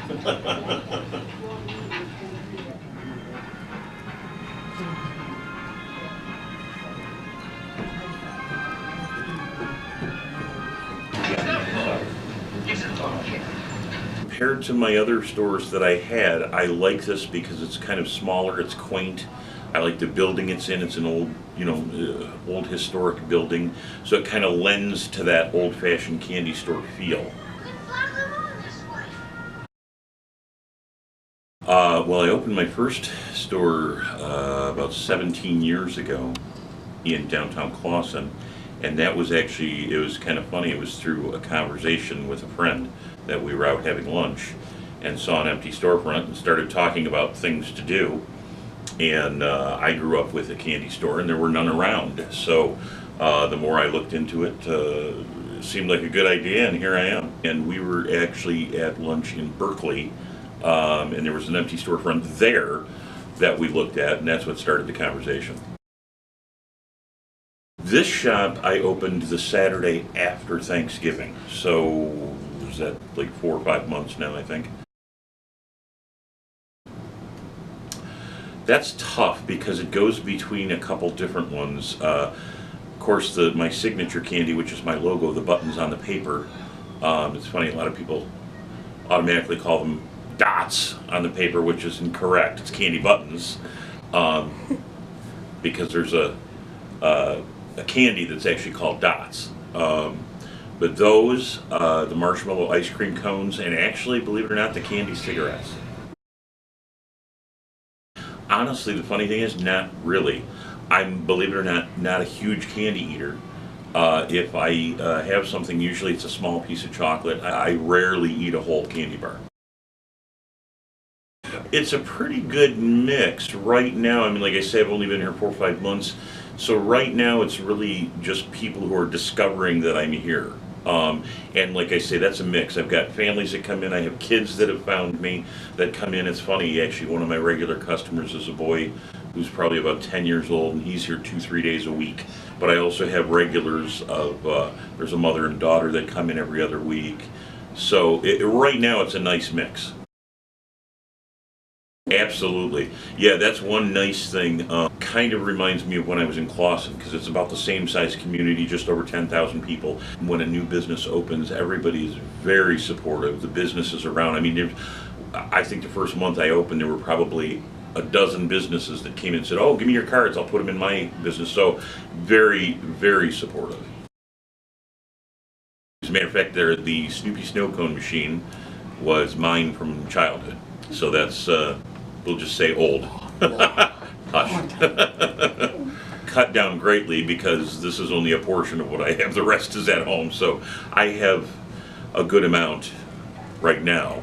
Compared to my other stores that I had, I like this because it's kind of smaller, it's quaint. I like the building it's in. It's an old, old historic building, so it kind of lends to that old-fashioned candy store feel. Well, I opened my first store about 17 years ago in downtown Clawson, and that was actually, it was kind of funny. It was through a conversation with a friend that we were out having lunch and saw an empty storefront and started talking about things to do. And I grew up with a candy store and there were none around. So the more I looked into it, it seemed like a good idea, and here I am. And we were actually at lunch in Berkeley, and there was an empty storefront there that we looked at, and that's what started the conversation. This shop I opened the Saturday after Thanksgiving, so was that like 4 or 5 months now, I think. That's tough because it goes between a couple different ones. Of course, my signature candy, which is my logo, the buttons on the paper. It's funny, a lot of people automatically call them dots on the paper, which is incorrect. It's candy buttons, because there's a candy that's actually called dots. But those, the marshmallow ice cream cones, and actually, believe it or not, the candy cigarettes. Honestly, the funny thing is, not really. I'm, believe it or not a huge candy eater. If I have something, usually it's a small piece of chocolate. I rarely eat a whole candy bar. It's a pretty good mix right now. I mean, like I say, I've only been here 4 or 5 months. So right now it's really just people who are discovering that I'm here. And like I say, that's a mix. I've got families that come in. I have kids that have found me that come in. It's funny, actually, one of my regular customers is a boy who's probably about 10 years old, and he's here 2-3 days a week. But I also have regulars of, there's a mother and daughter that come in every other week. So right now it's a nice mix. Absolutely. Yeah, that's one nice thing. Kind of reminds me of when I was in Clawson, because it's about the same size community, just over 10,000 people. When a new business opens, everybody is very supportive. The businesses around, I mean, I think the first month I opened, there were probably a dozen businesses that came in and said, oh, give me your cards, I'll put them in my business. So very, very supportive. As a matter of fact, the Snoopy snow cone machine was mine from childhood. So that's, we'll just say old. Hush. Cut down greatly because this is only a portion of what I have. The rest is at home. So I have a good amount right now.